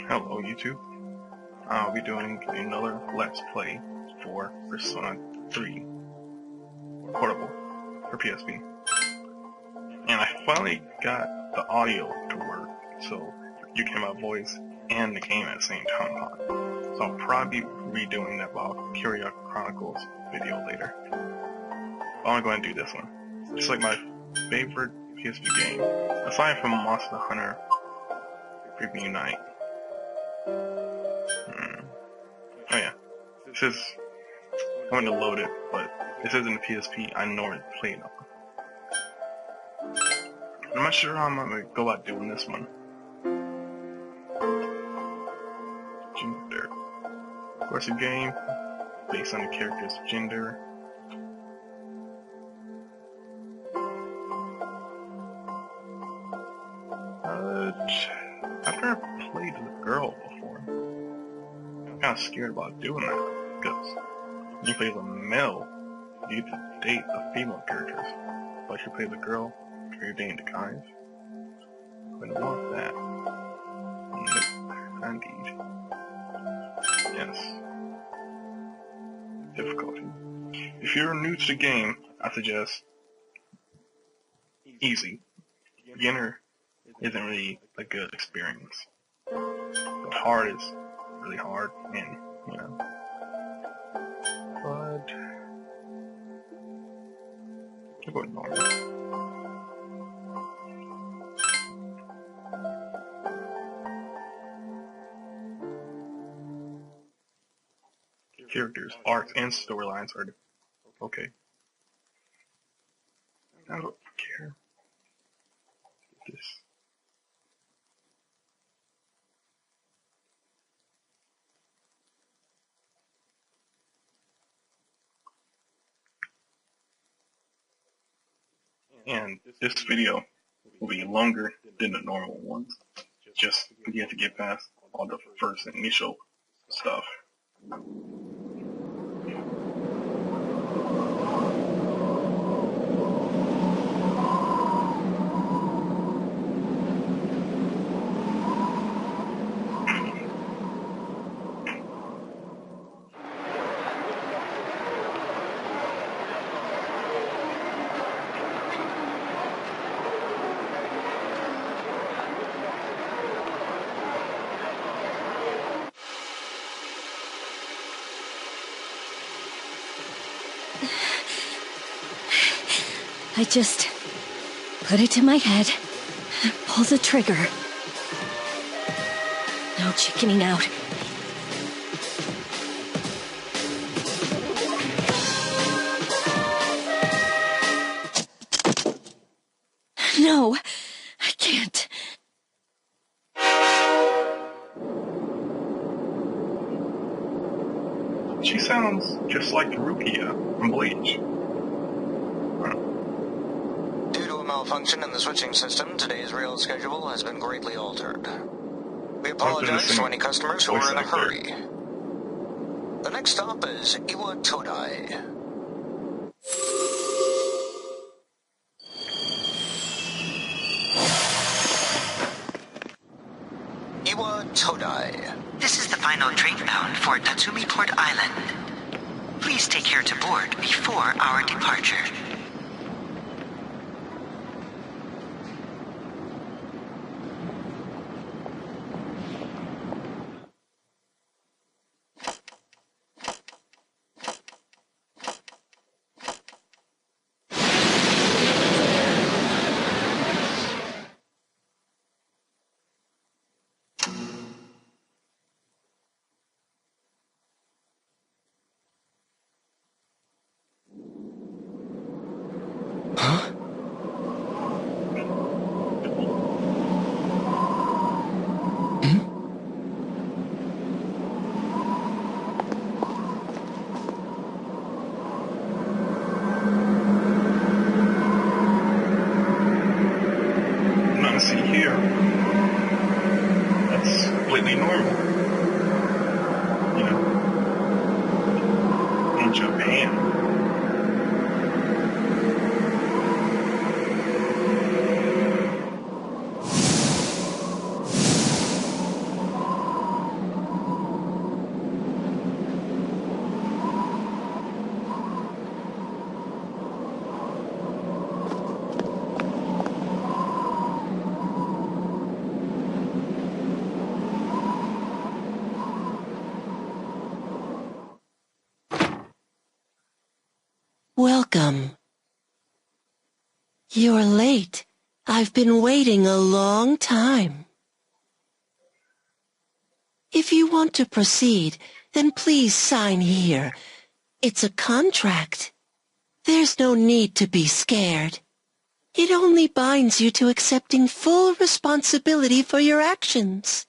Hello YouTube. I'll be doing another Let's Play for Persona 3 Portable for PSP. And I finally got the audio to work, so you can hear my voice and the game at the same time. So I'll probably be redoing that Valkyria Chronicles video later. But I'm going to do this one. It's like my favorite PSP game, aside from Monster Hunter Creeping Unite. Oh yeah, this is, I'm going to load it, but this isn't a PSP I normally play it on. I'm not sure how I'm going to go about doing this one. Gender. Of course, a game based on the character's gender. I've never played with a girl before. I'm kind of scared about doing that, because when you play as a male, you get to date the female characters. But if you play the girl, you're dating the guys. I don't want that. Nope. Indeed. Yes. Difficulty. If you're new to the game, I suggest easy. Beginner isn't really a good experience. But hard is really hard, and you know. But I'll go with normal. Characters, arcs, and storylines are okay. I don't care. This. And this video will be longer than the normal ones. Just you have to get past all the first initial stuff. I just put it to my head, pull the trigger. No chickening out. No, I can't. She sounds just like Rukia from Bleach. Malfunction in the switching system, today's rail schedule has been greatly altered. We apologize to any customers who are in a hurry. The next stop is Iwa Todai. Iwa Todai. This is the final train bound for Tatsumi Port Island. Please take care to board before our departure. welcome. You're late. I've been waiting a long time. If you want to proceed, then please sign here. It's a contract. There's no need to be scared. It only binds you to accepting full responsibility for your actions.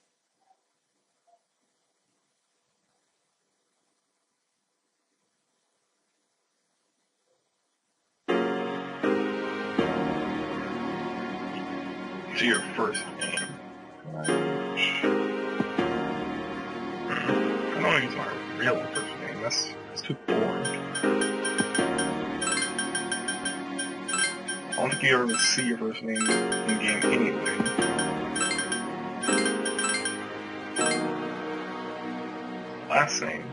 To your first name. I don't want to use my real first name. That's too boring. I don't think you ever see your first name in game anyway. Last name.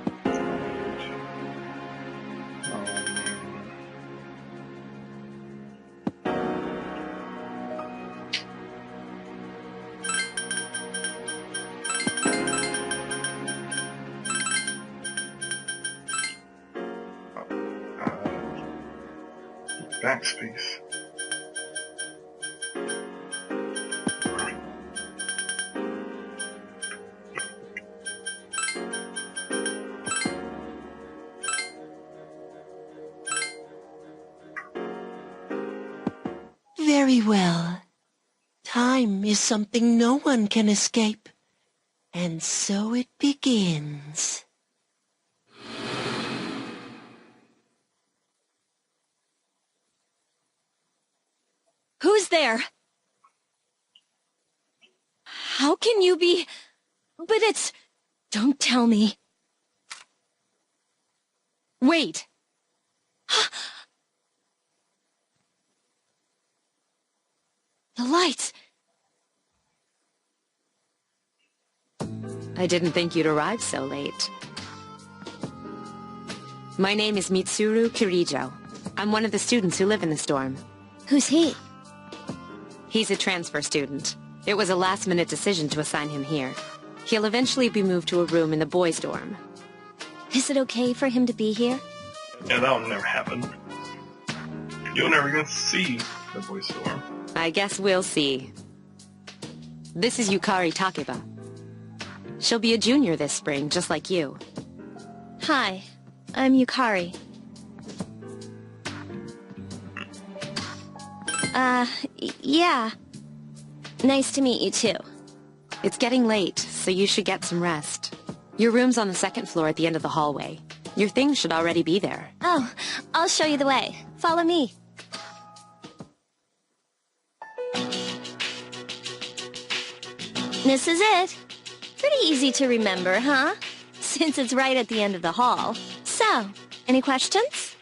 Backspace. Very well. Time is something no one can escape. And so it begins. Who's there? How can you be... But it's... Don't tell me. Wait. The lights. I didn't think you'd arrive so late. My name is Mitsuru Kirijo. I'm one of the students who live in the storm. Who's he? He's a transfer student. It was a last-minute decision to assign him here. He'll eventually be moved to a room in the boys' dorm. Is it okay for him to be here? Yeah, that'll never happen. You'll never gonna see the boys' dorm. I guess we'll see. This is Yukari Takeba. She'll be a junior this spring, just like you. Hi, I'm Yukari. Yeah. Nice to meet you, too. It's getting late, so you should get some rest. Your room's on the second floor at the end of the hallway. Your things should already be there. Oh, I'll show you the way. Follow me. This is it. Pretty easy to remember, huh? Since it's right at the end of the hall. So, any questions?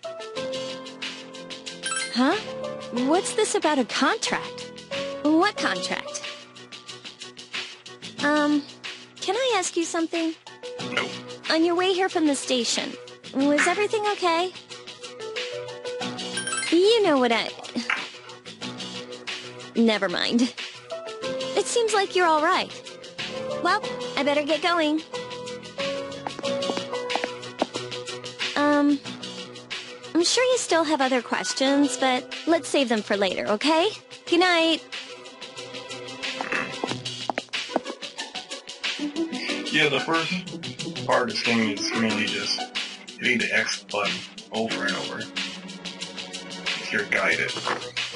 Huh? What's this about a contract? What contract? Can I ask you something? No. On your way here from the station, was everything okay? You know what Never mind. It seems like you're all right. Well, I better get going. I'm sure you still have other questions, but let's save them for later, okay? Good night. Yeah, the first part of this game is mainly just hitting the X button over and over. You're guided,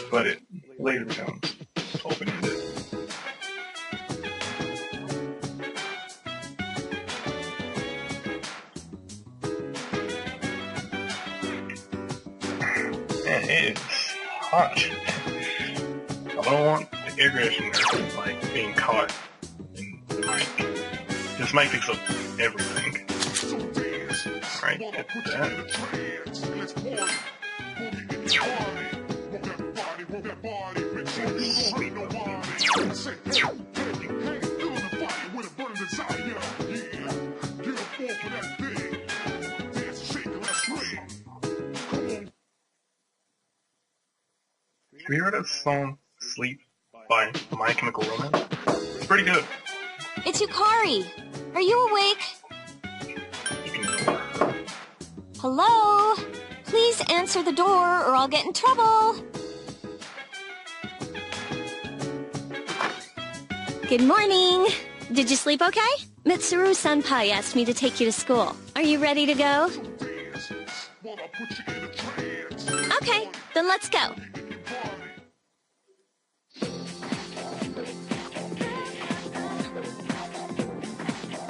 but it later becomes open-ended. Man, it is hot. I don't want the air conditioner like being caught in the mic. This mic picks up everything. Alright, get that. Have you heard of the song Sleep by My Chemical Romance? It's pretty good. It's Yukari. Are you awake? You can ignore her. Hello? Please answer the door or I'll get in trouble. Good morning. Did you sleep okay? Mitsuru-senpai asked me to take you to school. Are you ready to go? Okay, then let's go.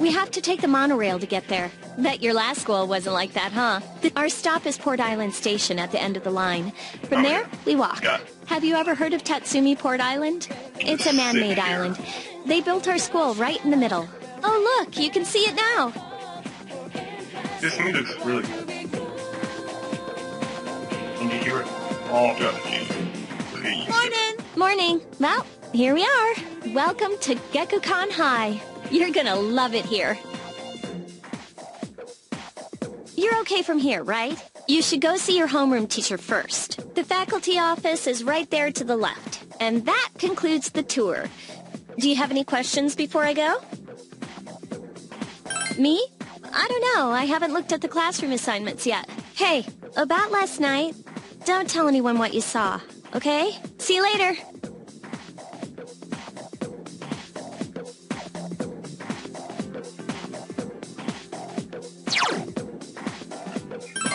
We have to take the monorail to get there. Bet your last school wasn't like that, huh? Our stop is Port Island Station at the end of the line. From there, we walk. Have you ever heard of Tatsumi Port Island? It's a man-made island. They built our school right in the middle. Oh, look, you can see it now. This music's really good. And you hear it all throughout the game. Morning! Morning. Well, here we are. Welcome to Gekukan High. You're gonna love it here. You're okay from here, right? You should go see your homeroom teacher first. The faculty office is right there to the left. And that concludes the tour. Do you have any questions before I go? Me? I don't know. I haven't looked at the classroom assignments yet. Hey, about last night, don't tell anyone what you saw, okay? See you later.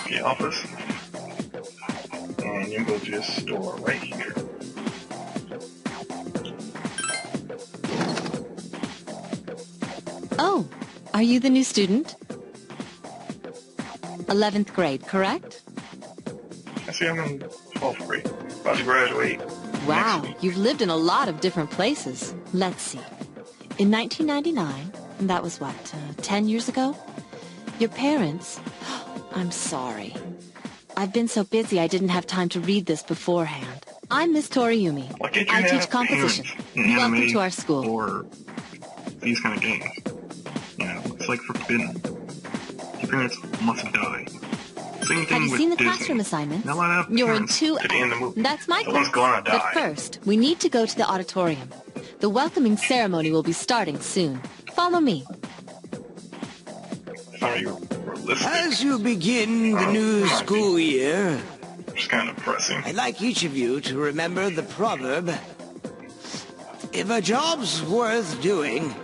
The office. And you go to this store right here. Oh, are you the new student? 11th grade, correct? I see I'm in 12th grade. About to graduate. Wow, next week. you've lived in a lot of different places. Let's see. In 1999, and that was what, 10 years ago? Your parents... I'm sorry. I've been so busy I didn't have time to read this beforehand. I'm Miss Toriumi. Why can't you I have teach composition. in Welcome anime to our school. or these kind of games? You know, it's like forbidden. Your parents must die. Same thing Have you with seen the Disney. classroom assignments? Not allowed to have You're in parents 2F. to the end of the movie. That's my Someone's class. gonna die. But first, we need to go to the auditorium. The welcoming ceremony will be starting soon. Follow me. It's not really realistic. As you begin the new school year, It's kind of depressing. I'd like each of you to remember the proverb, if a job's worth doing,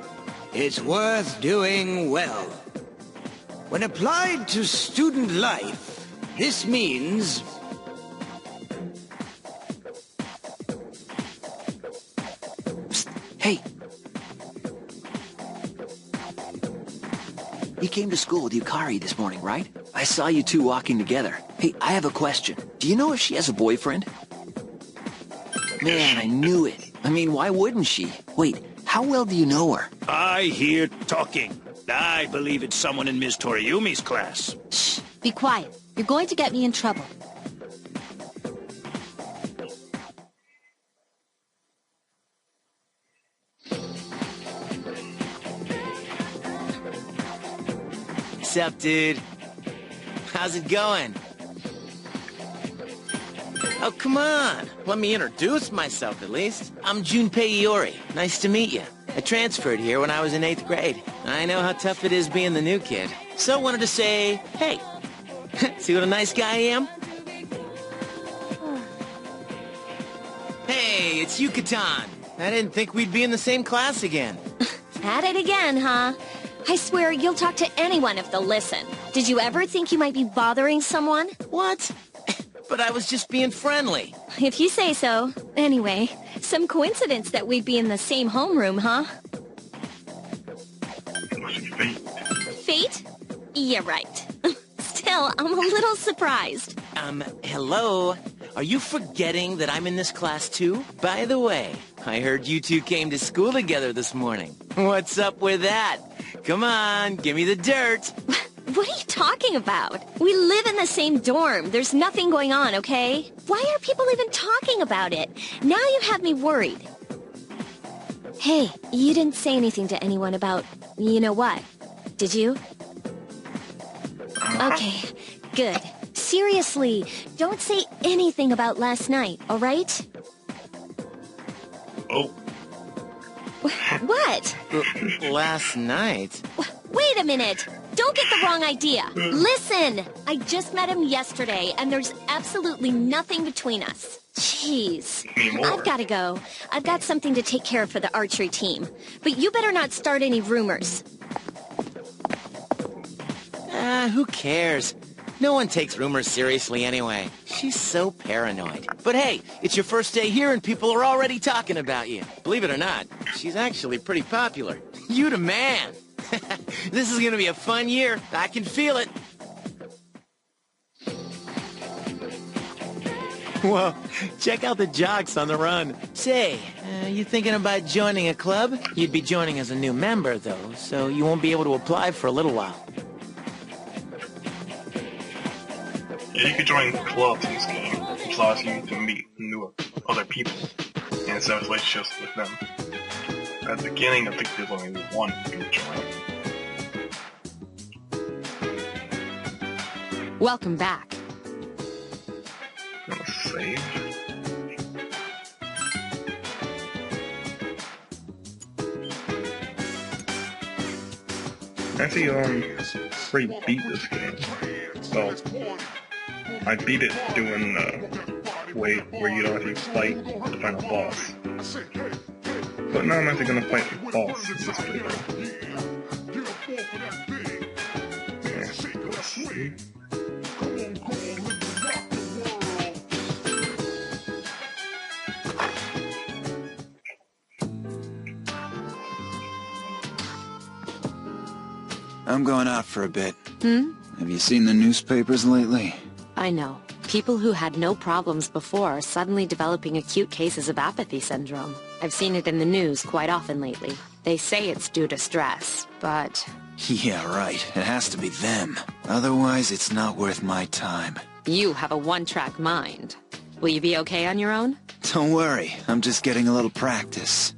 it's worth doing well. When applied to student life, this means... Psst, hey! You came to school with Yukari this morning, right? I saw you two walking together. Hey, I have a question. Do you know if she has a boyfriend? Man, I knew it. I mean, why wouldn't she? Wait, how well do you know her? I hear talking. I believe it's someone in Ms. Toriumi's class. Shh, be quiet. You're going to get me in trouble. What's up, dude? How's it going? Oh, come on. Let me introduce myself, at least. I'm Junpei Iori. Nice to meet you. I transferred here when I was in 8th grade. I know how tough it is being the new kid. So I wanted to say, hey. See what a nice guy I am? Hey, it's Yucatan. I didn't think we'd be in the same class again. At it again, huh? I swear you'll talk to anyone if they'll listen. Did you ever think you might be bothering someone? What? But I was just being friendly. If you say so. Anyway, some coincidence that we'd be in the same homeroom, huh? Must be fate. Fate? Yeah, right. Still, I'm a little surprised. Hello? Are you forgetting that I'm in this class too? By the way, I heard you two came to school together this morning. What's up with that? Come on, give me the dirt. What are you talking about? We live in the same dorm. There's nothing going on, okay? Why are people even talking about it? Now you have me worried. Hey, you didn't say anything to anyone about you know what, did you? Okay, good. Seriously, don't say anything about last night, all right? Oh. What? Last night? Wait a minute! don't get the wrong idea. Listen, I just met him yesterday, and there's absolutely nothing between us. Jeez. I've got to go. I've got something to take care of for the archery team. But you better not start any rumors. Who cares? No one takes rumors seriously anyway. She's so paranoid. But hey, it's your first day here and people are already talking about you. Believe it or not, she's actually pretty popular. You the man. This is gonna be a fun year. I can feel it. Whoa, check out the jocks on the run. Say, you thinking about joining a club? You'd be joining as a new member, though, so you won't be able to apply for a little while. Yeah, you could join clubs in this game, which allows you to meet other people and establish relationships with them. At the beginning, I think there's only one you can join. Welcome back. I'm gonna save. Actually, pretty beat this game. Well, I beat it doing way where you don't actually fight the final boss. But now I'm actually gonna fight the boss in this playthrough. Yeah, let's see. I'm going out for a bit. Have you seen the newspapers lately? I know. People who had no problems before are suddenly developing acute cases of apathy syndrome. I've seen it in the news quite often lately. They say it's due to stress, but... Yeah, right. It has to be them. Otherwise, it's not worth my time. You have a one-track mind. Will you be okay on your own? Don't worry. I'm just getting a little practice.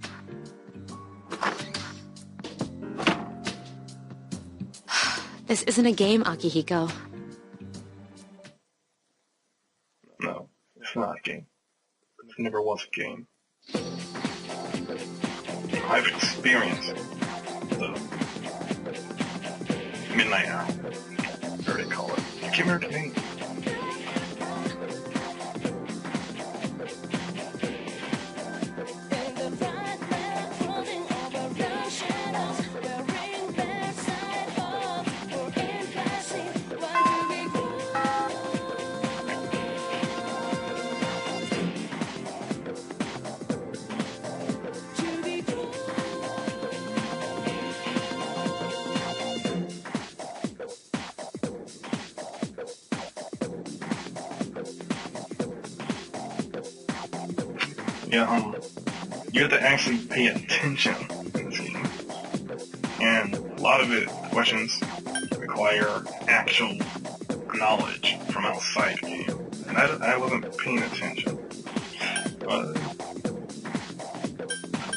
This isn't a game, Akihiko. No, it's not a game. It never was a game. I've experienced the midnight hour, whatever they call it. I can't remember the name. Yeah, you have to actually pay attention in this game. And a lot of it, questions require actual knowledge from outside the game. And I wasn't paying attention.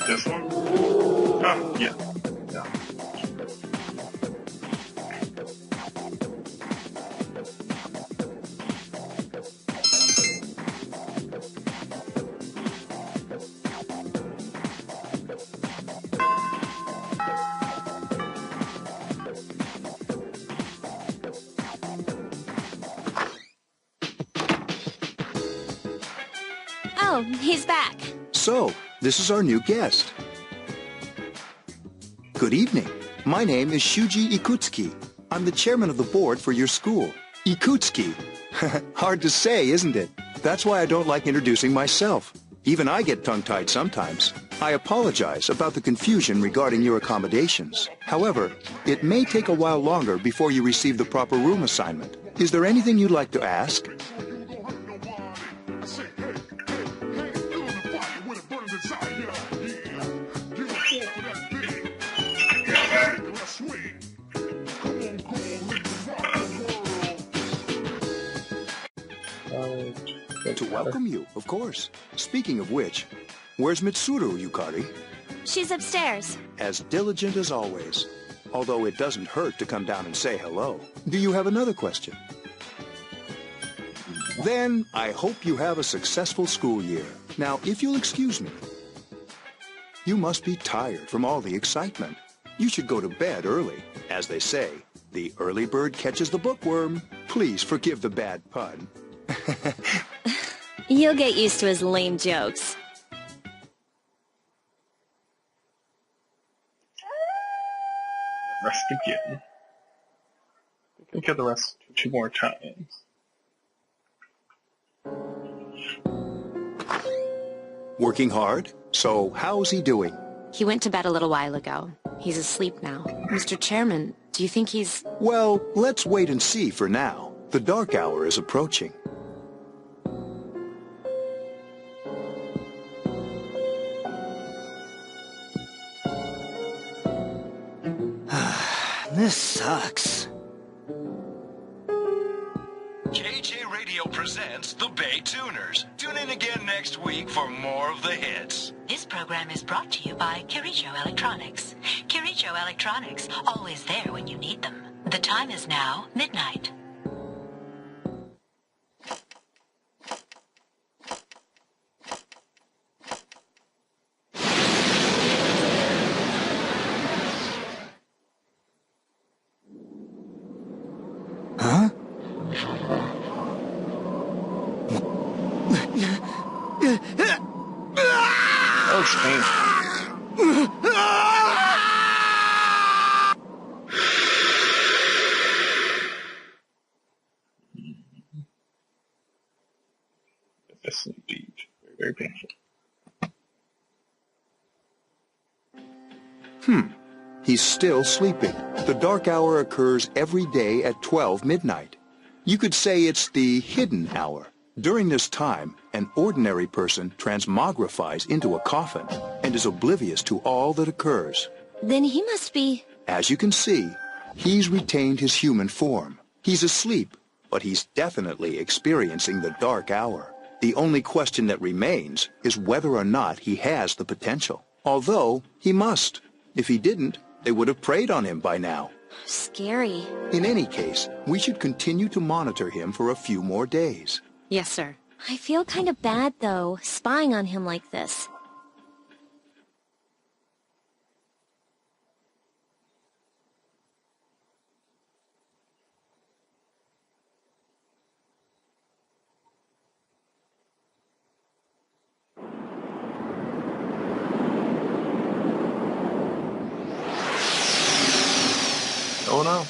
This one? Oh, yeah. Yeah. Oh, he's back. So, this is our new guest. Good evening. My name is Shuji Ikutsuki. I'm the chairman of the board for your school. Ikutsuki. Hard to say, isn't it? That's why I don't like introducing myself. Even I get tongue-tied sometimes. I apologize about the confusion regarding your accommodations. However, it may take a while longer before you receive the proper room assignment. Is there anything you'd like to ask? To welcome you, of course. Speaking of which, where's Mitsuru, Yukari? She's upstairs. As diligent as always. Although it doesn't hurt to come down and say hello. Do you have another question? Then, I hope you have a successful school year. Now, if you'll excuse me. You must be tired from all the excitement. You should go to bed early. As they say, the early bird catches the bookworm. Please forgive the bad pun. You'll get used to his lame jokes. Rest again. We can get the rest 2 more times. Working hard? So, how's he doing? He went to bed a little while ago. He's asleep now. Mr. Chairman, do you think he's... Well, let's wait and see for now. The dark hour is approaching. This sucks. KJ Radio presents The Bay Tuners. Tune in again next week for more of the hits. This program is brought to you by Kirijo Electronics. Kirijo Electronics, always there when you need them. The time is now midnight. Huh? That looks painful. Yes, indeed. Very, very painful. He's still sleeping. The dark hour occurs every day at 12 midnight. You could say it's the hidden hour. During this time, an ordinary person transmogrifies into a coffin and is oblivious to all that occurs. Then he must be... As you can see, he's retained his human form. He's asleep, but he's definitely experiencing the dark hour. The only question that remains is whether or not he has the potential. Although, he must. If he didn't, they would have preyed on him by now. Scary. In any case, we should continue to monitor him for a few more days. Yes, sir. I feel kind of bad, though, spying on him like this. Oh no.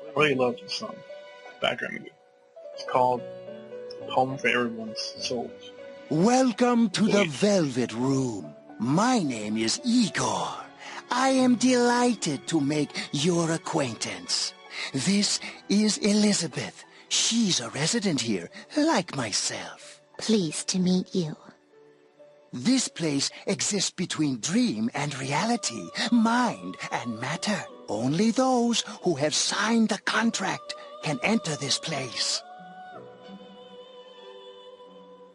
I really love this background music. It's called Home for Everyone's Souls. Welcome to the Velvet Room. My name is Igor. I am delighted to make your acquaintance. This is Elizabeth. She's a resident here, like myself. Pleased to meet you. This place exists between dream and reality, mind and matter. Only those who have signed the contract can enter this place.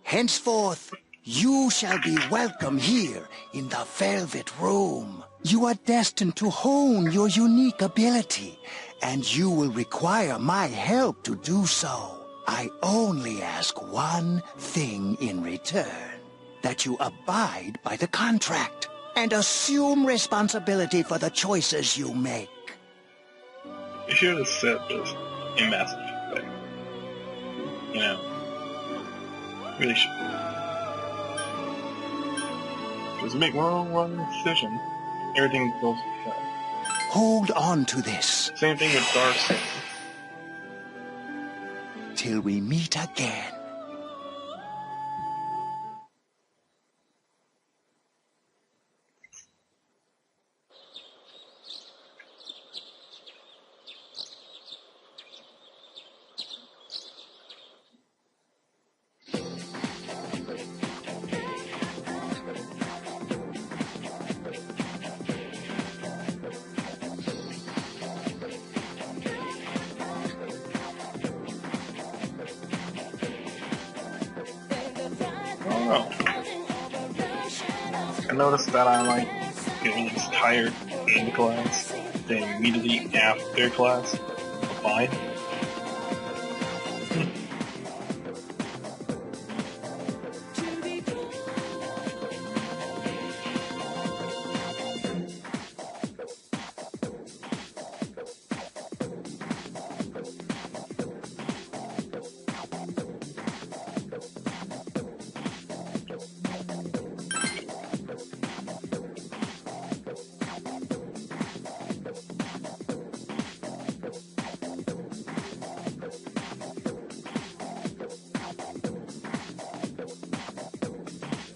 Henceforth, you shall be welcome here in the Velvet Room. You are destined to hone your unique ability, and you will require my help to do so. I only ask one thing in return. That you abide by the contract and assume responsibility for the choices you make. You should have said this in Mass Effect. You know, really should. Because you make wrong decision, everything goes to hell. Hold on to this. Same thing with Dark Souls. Till we meet again. I noticed that I like getting tired in class, then immediately after class, fine.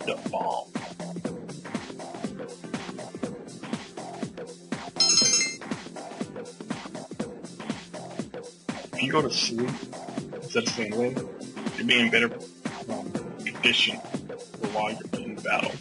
The bomb. If you go to sleep instead of staying awake, you'll be in better condition for while you're in battle.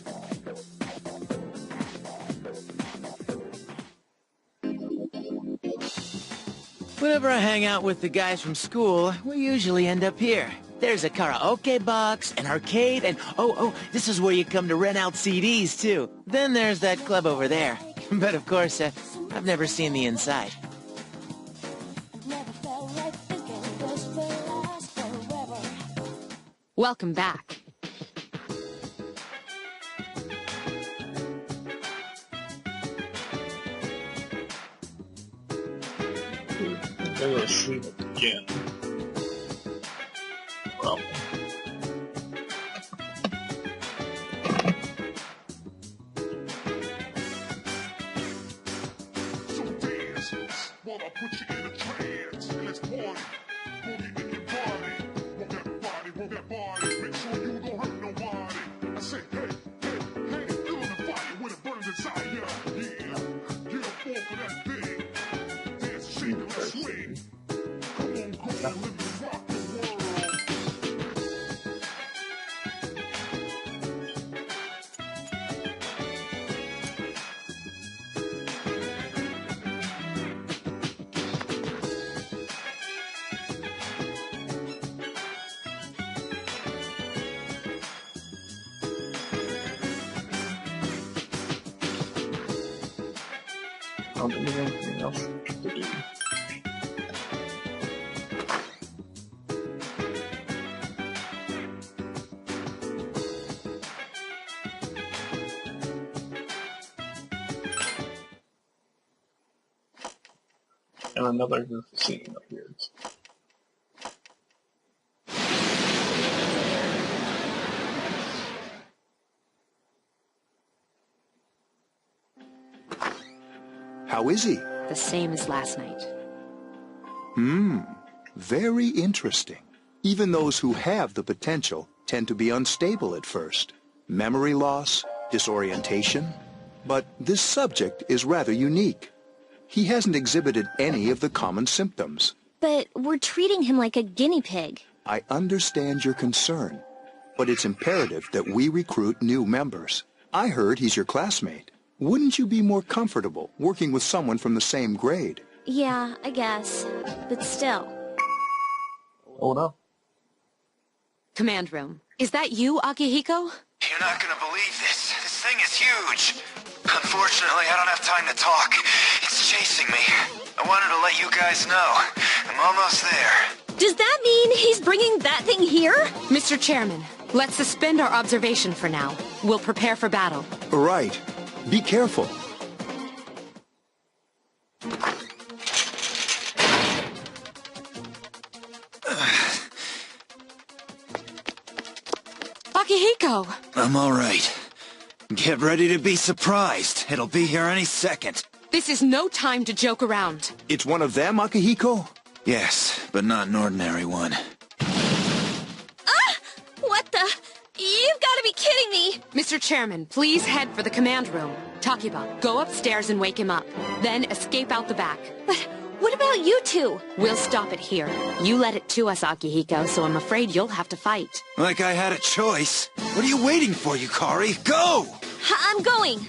Whenever I hang out with the guys from school, we usually end up here. There's a karaoke box, an arcade, and oh, this is where you come to rent out CDs, too. Then there's that club over there. But of course, I've never seen the inside. Welcome back. I go to sleep again. Well. So dance while I put you in a trance. And let's party. Boogie in your body. Rock that body. Make sure you don't hurt nobody. I say, hey, feeling the fire with a burning desire. Yeah, get up off of that thing. Dance, shake, and swing. Come on, live and rock the world. I don't think there's anything else to do. And another scene appears. How is he? The same as last night. Very interesting. Even those who have the potential tend to be unstable at first. Memory loss, disorientation. But this subject is rather unique. He hasn't exhibited any of the common symptoms. But we're treating him like a guinea pig. I understand your concern, but it's imperative that we recruit new members. I heard he's your classmate. Wouldn't you be more comfortable working with someone from the same grade? Yeah, I guess. But still. Hold up. Command room. Is that you, Akihiko? You're not gonna believe this. This thing is huge. Unfortunately, I don't have time to talk. It's chasing me. I wanted to let you guys know. I'm almost there. Does that mean he's bringing that thing here? Mr. Chairman, let's suspend our observation for now. We'll prepare for battle. Right. Be careful. Akihiko! I'm all right. Get ready to be surprised. It'll be here any second. This is no time to joke around. It's one of them, Akihiko? Yes, but not an ordinary one. Ah! What the? You've got to be kidding me! Mr. Chairman, please head for the command room. Takiba, go upstairs and wake him up. Then escape out the back. But what about you two? We'll stop it here. You led it to us, Akihiko, so I'm afraid you'll have to fight. Like I had a choice. What are you waiting for, Yukari? Go! I'm going!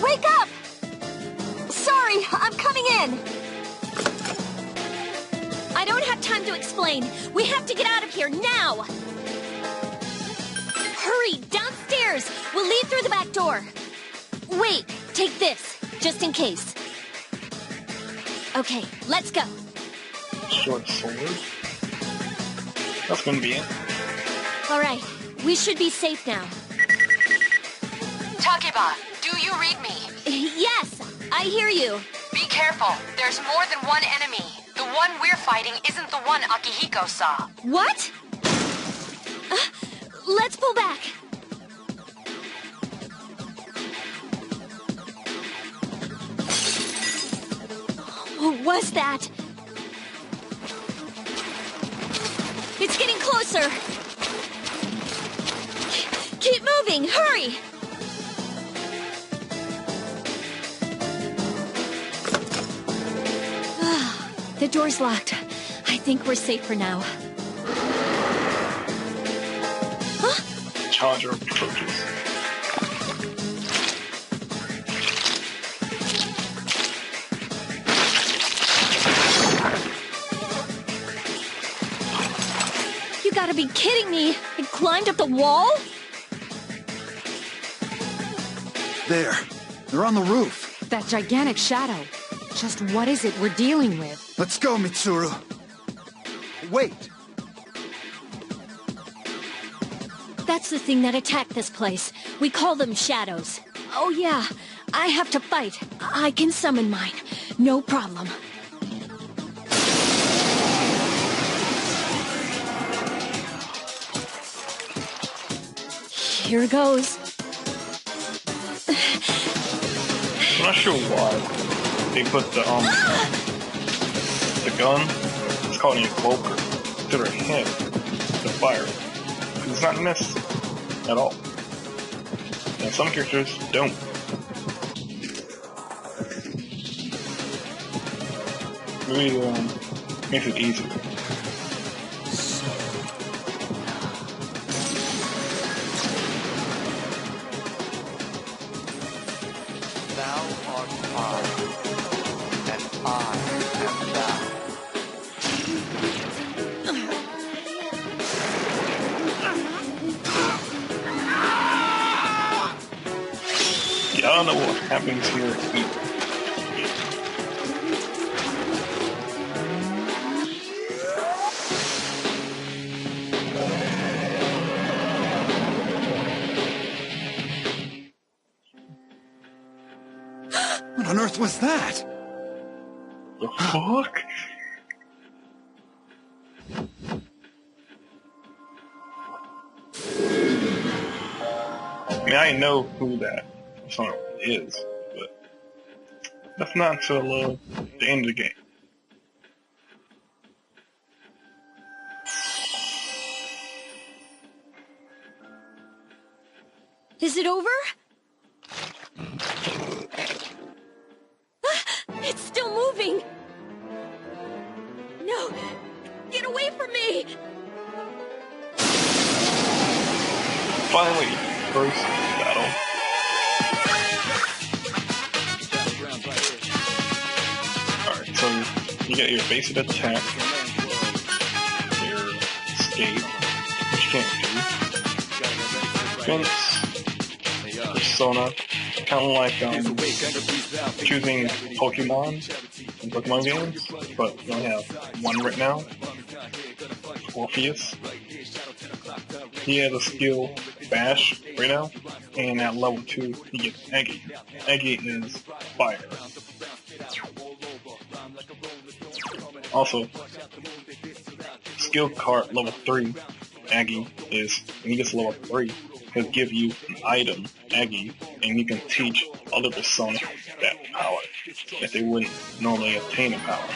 Wake up! Sorry, I'm coming in! I don't have time to explain. We have to get out of here now! Hurry, downstairs! We'll leave through the back door. Wait, take this, just in case. Okay, let's go. Short sword. That's gonna be it. All right, we should be safe now. Takiba, do you read me? Yes, I hear you. Be careful. There's more than one enemy. The one we're fighting isn't the one Akihiko saw. What? Let's pull back. What was that? It's getting closer! Keep moving! Hurry! The door's locked. I think we're safe for now. Huh? Challenger approaches. You gotta be kidding me! It climbed up the wall? There. They're on the roof. That gigantic shadow. Just what is it we're dealing with? Let's go, Mitsuru. Wait. That's the thing that attacked this place. We call them shadows. Oh yeah, I have to fight. I can summon mine. No problem. Here goes. I'm not sure why they put the gun, it's called an evoker, to their head to fire. It's not necessary at all. And some characters don't. Really makes it easier. Thou art I, and I am thou. Y'all know what happens here. What on earth was that? The fuck? I mean, I know who that song is, but that's not until the end of the game. Is it over? It's still moving! No! Get away from me! Finally, first battle. Alright, so you get your basic attack, your escape, which you can't do, defense, persona, kind of like choosing Pokemon in Pokemon games, but you only have one right now, Orpheus. He has a skill Bash right now, and at level 2 he gets Eggy. Eggy is fire. Also, skill card level 3, Aggie is, when he gets level 3, he'll give you an item, Aggie, and you can teach other personas that power, that they wouldn't normally obtain a power.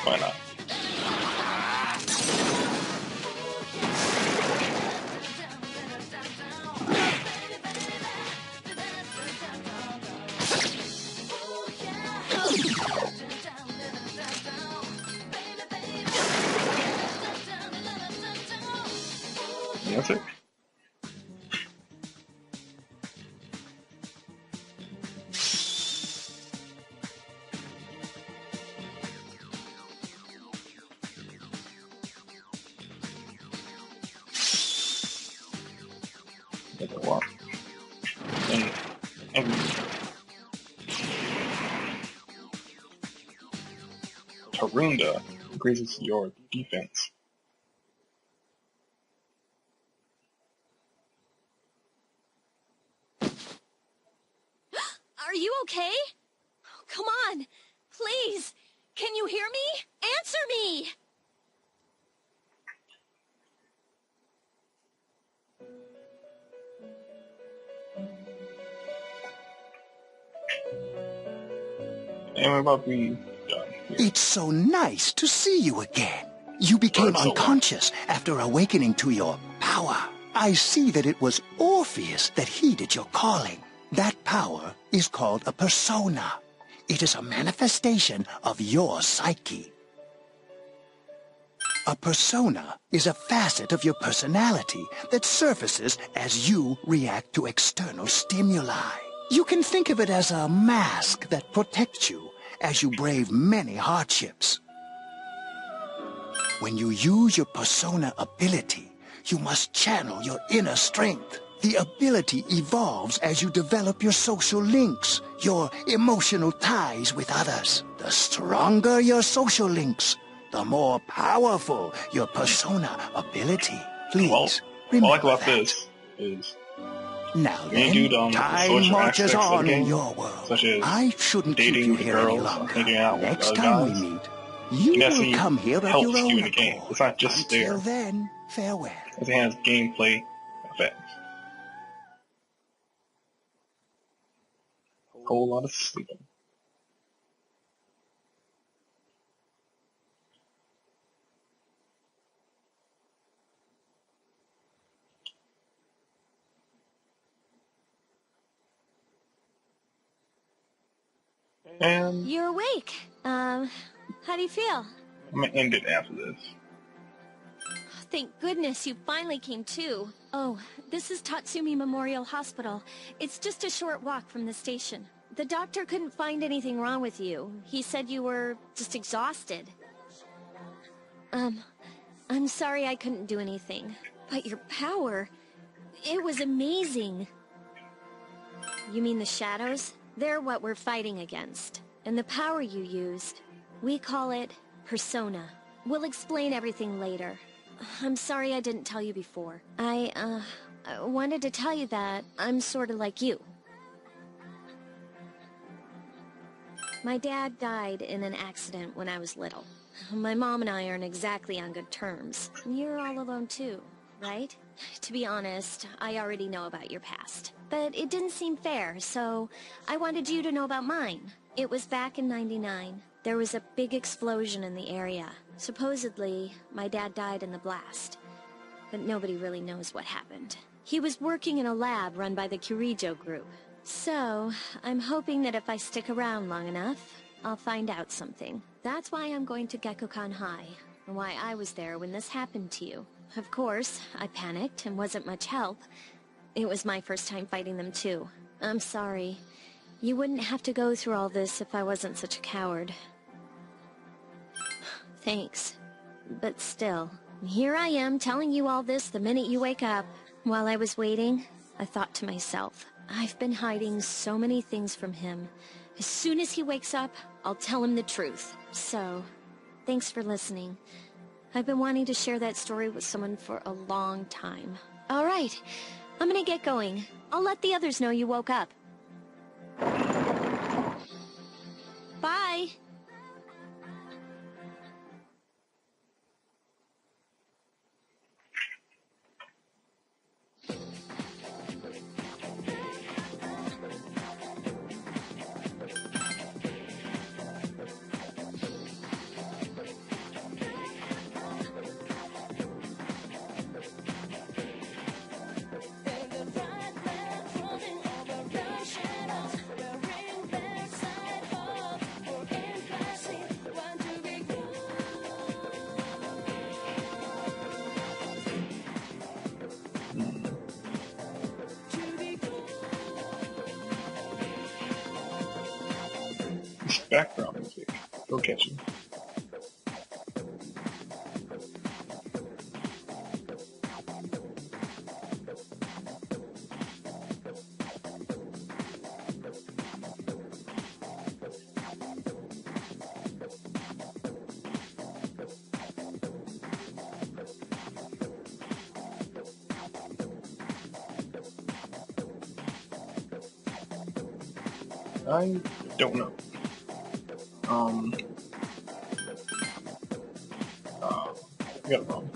Why not? That's it. That's a lot. And Tarunda increases your defense. Are you okay? Oh, come on! Please! Can you hear me? Answer me! And we're about to be done here. It's so nice to see you again. You became unconscious after awakening to your power. I see that it was Orpheus that heeded your calling. That power is called a persona. It is a manifestation of your psyche. A persona is a facet of your personality that surfaces as you react to external stimuli. You can think of it as a mask that protects you as you brave many hardships. When you use your persona ability, you must channel your inner strength. The ability evolves as you develop your social links, your emotional ties with others. The stronger your social links, the more powerful your persona ability. Please remember what I like about that. this is Now when then, you do time social marches aspects of on the in game, your world. such as I shouldn't keep dating you with here any girls, longer. hanging out with Next other time we guys, meet, you and that will scene come here of helps your you own in the game. accord. It's not just Until there. then, farewell. It has gameplay effects. Whole lot of sleeping. And You're awake. How do you feel? I'm gonna end it after this. Thank goodness you finally came to. Oh, this is Tatsumi Memorial Hospital. It's just a short walk from the station. The doctor couldn't find anything wrong with you. He said you were just exhausted. I'm sorry I couldn't do anything. But your power, it was amazing. You mean the shadows? They're what we're fighting against. And the power you used, we call it persona. We'll explain everything later. I'm sorry I didn't tell you before. I wanted to tell you that I'm sort of like you. My dad died in an accident when I was little. My mom and I aren't exactly on good terms. You're all alone too, right? To be honest, I already know about your past. But it didn't seem fair, so I wanted you to know about mine. It was back in '99. There was a big explosion in the area. Supposedly, my dad died in the blast. But nobody really knows what happened. He was working in a lab run by the Kirijo group. So, I'm hoping that if I stick around long enough, I'll find out something. That's why I'm going to Gekukan High, and why I was there when this happened to you. Of course, I panicked and wasn't much help. It was my first time fighting them too. I'm sorry. You wouldn't have to go through all this if I wasn't such a coward. Thanks. But still, here I am telling you all this the minute you wake up. While I was waiting, I thought to myself, I've been hiding so many things from him. As soon as he wakes up, I'll tell him the truth. So, thanks for listening. I've been wanting to share that story with someone for a long time. All right, I'm gonna get going. I'll let the others know you woke up. Bye! Background music. Go catch him. I don't know. I got it wrong.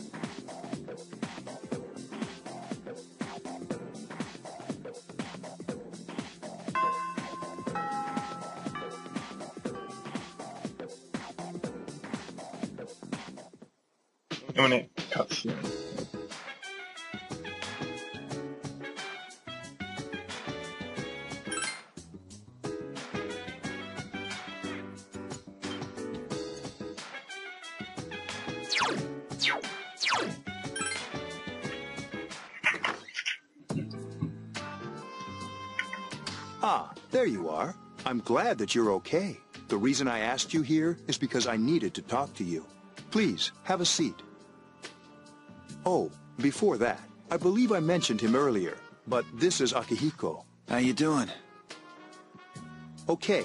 imminent cutscene. Ah, there you are. I'm glad that you're okay. The reason I asked you here is because I needed to talk to you. Please, have a seat. Oh, before that, I believe I mentioned him earlier, but this is Akihiko. How you doing? Okay,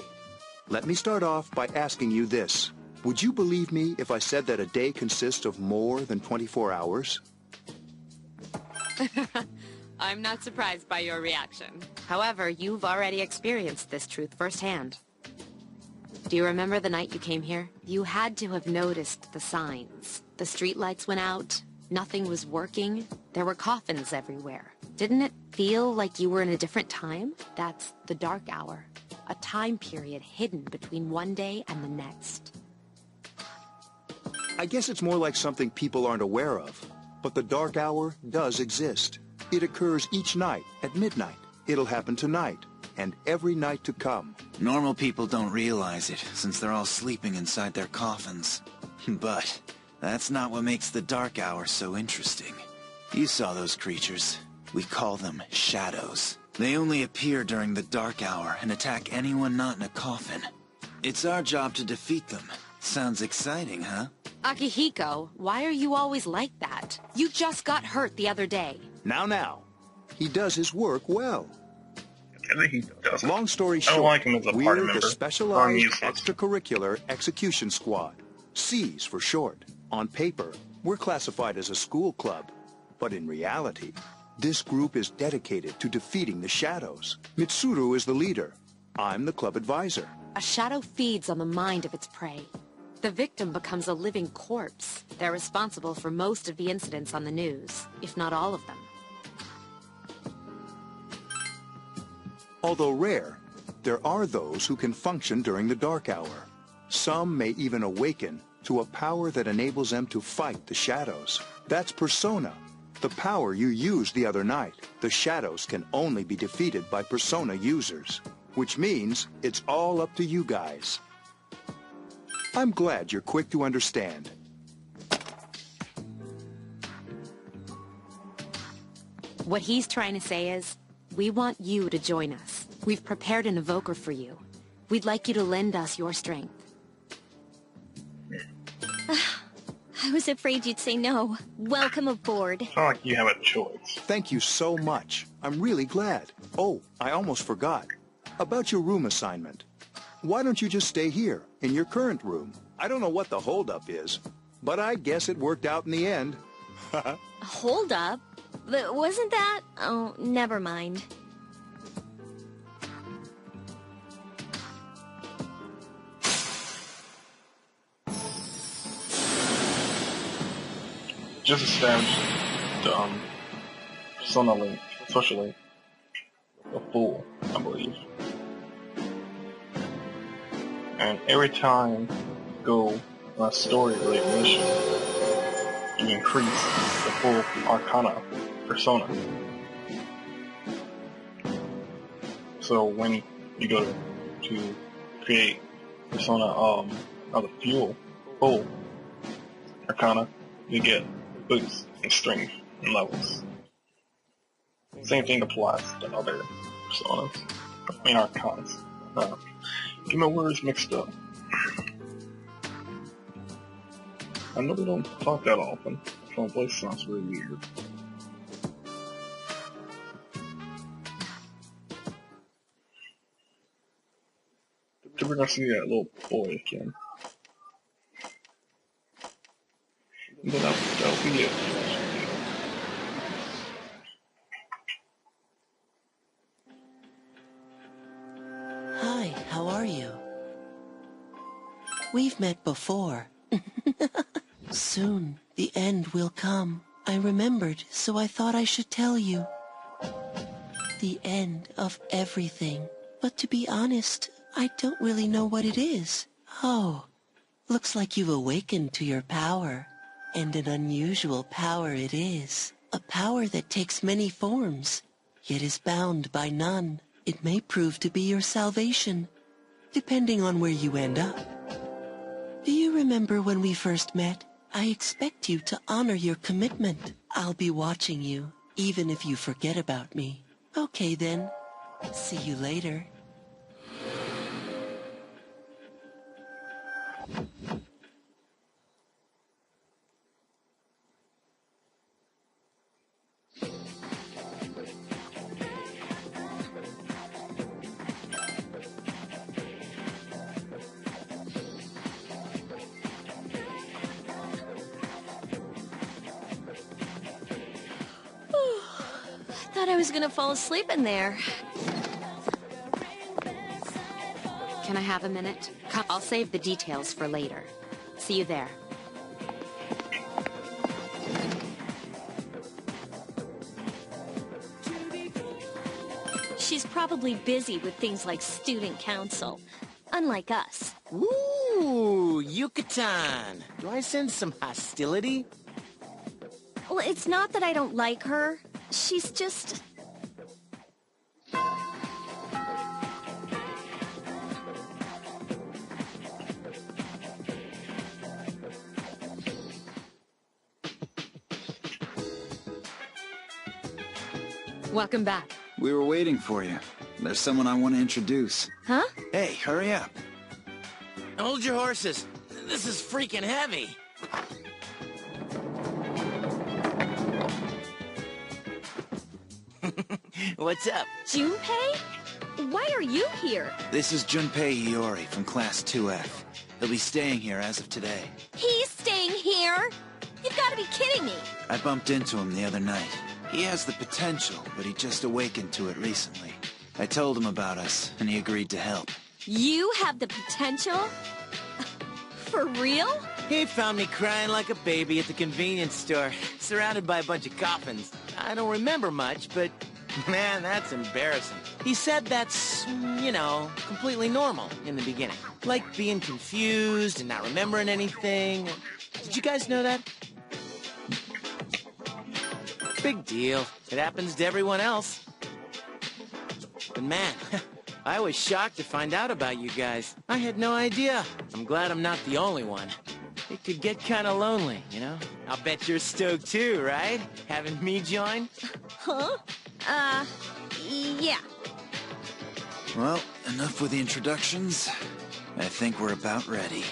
let me start off by asking you this. Would you believe me if I said that a day consists of more than 24 hours? I'm not surprised by your reaction. However, you've already experienced this truth firsthand. Do you remember the night you came here? You had to have noticed the signs. The streetlights went out, nothing was working, there were coffins everywhere. Didn't it feel like you were in a different time? That's the dark hour, a time period hidden between one day and the next. I guess it's more like something people aren't aware of. But the dark hour does exist. It occurs each night at midnight. It'll happen tonight, and every night to come. Normal people don't realize it, since they're all sleeping inside their coffins. But that's not what makes the dark hour so interesting. You saw those creatures. We call them shadows. They only appear during the dark hour and attack anyone not in a coffin. It's our job to defeat them. Sounds exciting, huh? Akihiko, why are you always like that? You just got hurt the other day. Now. He does his work well. He doesn't. Long story I don't short, like him as a party we're member. the I'm Specialized useless. Extracurricular Execution Squad. C's for short. On paper, we're classified as a school club. But in reality, this group is dedicated to defeating the shadows. Mitsuru is the leader. I'm the club advisor. A shadow feeds on the mind of its prey. The victim becomes a living corpse. They're responsible for most of the incidents on the news, if not all of them. Although rare, there are those who can function during the dark hour. Some may even awaken to a power that enables them to fight the shadows. That's Persona, the power you used the other night. The shadows can only be defeated by Persona users, which means it's all up to you guys. I'm glad you're quick to understand. What he's trying to say is, we want you to join us. We've prepared an evoker for you. We'd like you to lend us your strength. I was afraid you'd say no. Welcome aboard. It's not like you have a choice. Thank you so much. I'm really glad. Oh, I almost forgot. About your room assignment. Why don't you just stay here, in your current room? I don't know what the holdup is, but I guess it worked out in the end. Hold up? But wasn't that... Oh, never mind. Just established the Persona link, social link, a fool, I believe. And every time you go on a story-related mission, you increase the full Arcana Persona. So when you go to create Persona of the full Arcana, you get boosts in strength and levels. Same thing applies to other Personas, Arcanas. Get my words mixed up. I know they don't talk that often. My voice sounds really weird. We're gonna see that little boy again. And then that'll be it. Hi, how are you? We've met before. Soon, the end will come. I remembered, so I thought I should tell you. The end of everything. But to be honest, I don't really know what it is. Oh, looks like you've awakened to your power. And an unusual power it is. A power that takes many forms, yet is bound by none. It may prove to be your salvation, depending on where you end up. Do you remember when we first met? I expect you to honor your commitment. I'll be watching you, even if you forget about me. Okay then. See you later. Thought I was gonna fall asleep in there. Can I have a minute? I'll save the details for later. See you there. She's probably busy with things like student council, unlike us. Ooh, Yucatan. Do I sense some hostility? Well, it's not that I don't like her. She's just... Welcome back. We were waiting for you. There's someone I want to introduce. Huh? Hey, hurry up. Hold your horses. This is freaking heavy. What's up? Junpei? Why are you here? This is Junpei Iori from Class 2F. He'll be staying here as of today. He's staying here? You've got to be kidding me. I bumped into him the other night. He has the potential, but he just awakened to it recently. I told him about us, and he agreed to help. You have the potential? For real? He found me crying like a baby at the convenience store, surrounded by a bunch of coffins. I don't remember much, but man, that's embarrassing. He said that's, you know, completely normal in the beginning. Like being confused and not remembering anything. Did you guys know that? Big deal. It happens to everyone else. But man, I was shocked to find out about you guys. I had no idea. I'm glad I'm not the only one. It could get kind of lonely, you know? I'll bet you're stoked too, right? Having me join? Huh? Yeah. Well, enough with the introductions. I think we're about ready.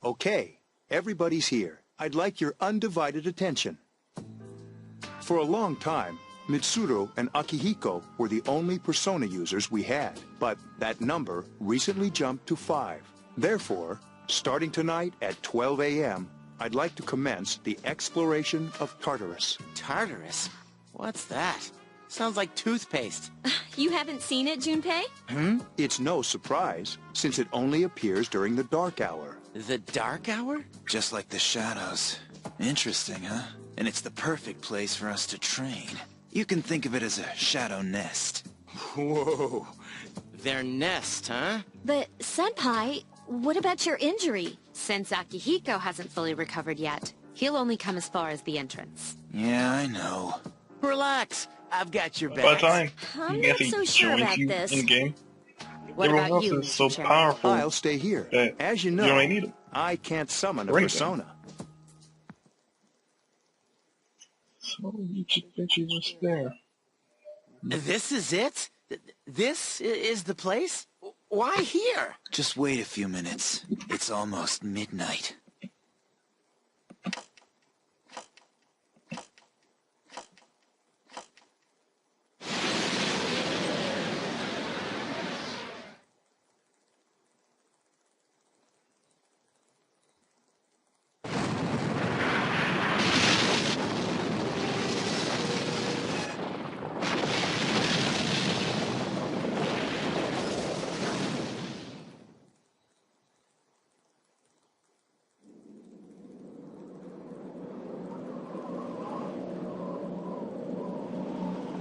Okay, everybody's here. I'd like your undivided attention. For a long time, Mitsuru and Akihiko were the only persona users we had, but that number recently jumped to 5. Therefore, starting tonight at 12 a.m., I'd like to commence the exploration of Tartarus. Tartarus? What's that? Sounds like toothpaste. You haven't seen it, Junpei? It's no surprise, since it only appears during the dark hour. The dark hour? Just like the shadows. Interesting, huh? And it's the perfect place for us to train. You can think of it as a shadow nest. Whoa. Their nest, huh? But, Senpai, what about your injury? Since Akihiko hasn't fully recovered yet, he'll only come as far as the entrance. Yeah, I know. Relax. I've got your back. By the time I'm you not so sure about you this. in game, What everyone about else you, is so Mr. Chairman? powerful. I'll stay here. that As you you know, only need 'em. I can't summon a Or anything. persona. So you just bet you was there. This is it? This is the place? Why here? Just wait a few minutes. It's almost midnight.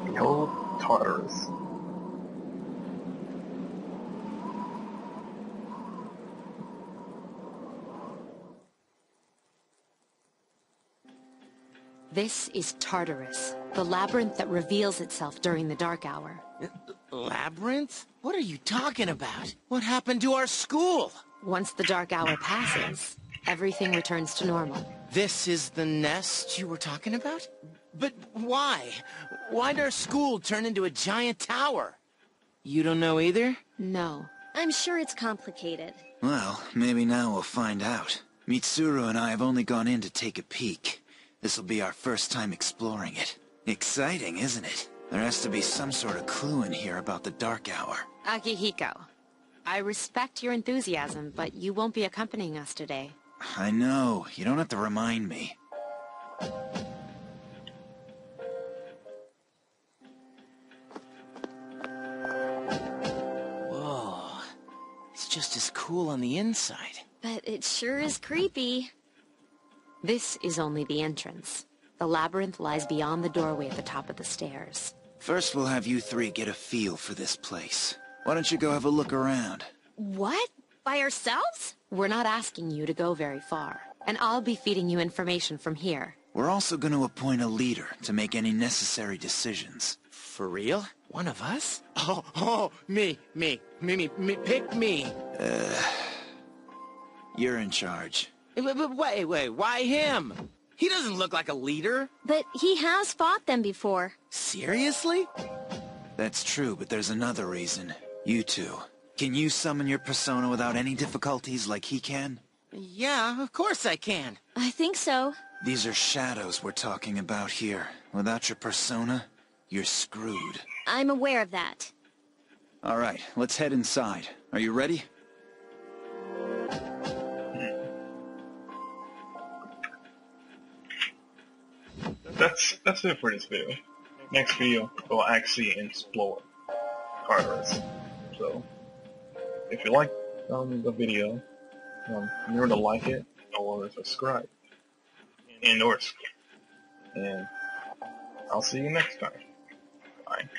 Behold Tartarus. This is Tartarus, the labyrinth that reveals itself during the dark hour. Labyrinth? What are you talking about? What happened to our school? Once the dark hour passes, everything returns to normal. This is the nest you were talking about? But why? Why'd our school turn into a giant tower? You don't know either? No. I'm sure it's complicated. Well, maybe now we'll find out. Mitsuru and I have only gone in to take a peek. This'll be our first time exploring it. Exciting, isn't it? There has to be some sort of clue in here about the dark hour. Akihiko, I respect your enthusiasm, but you won't be accompanying us today. I know. You don't have to remind me. Whoa. It's just as cool on the inside. But it sure is creepy. This is only the entrance. The labyrinth lies beyond the doorway at the top of the stairs. First, we'll have you three get a feel for this place. Why don't you go have a look around? What? By ourselves? We're not asking you to go very far, and I'll be feeding you information from here. We're also going to appoint a leader to make any necessary decisions. For real? One of us? Oh, me, pick me. You're in charge. But wait, why him? He doesn't look like a leader. But he has fought them before. Seriously? That's true, but there's another reason. You two. Can you summon your persona without any difficulties like he can? Yeah, of course I can. I think so. These are shadows we're talking about here. Without your persona, you're screwed. I'm aware of that. All right, let's head inside. Are you ready? That's it for this video. Next video, we'll actually explore Tartarus. So, if you like the video, remember to like it or subscribe. And I'll see you next time. Bye.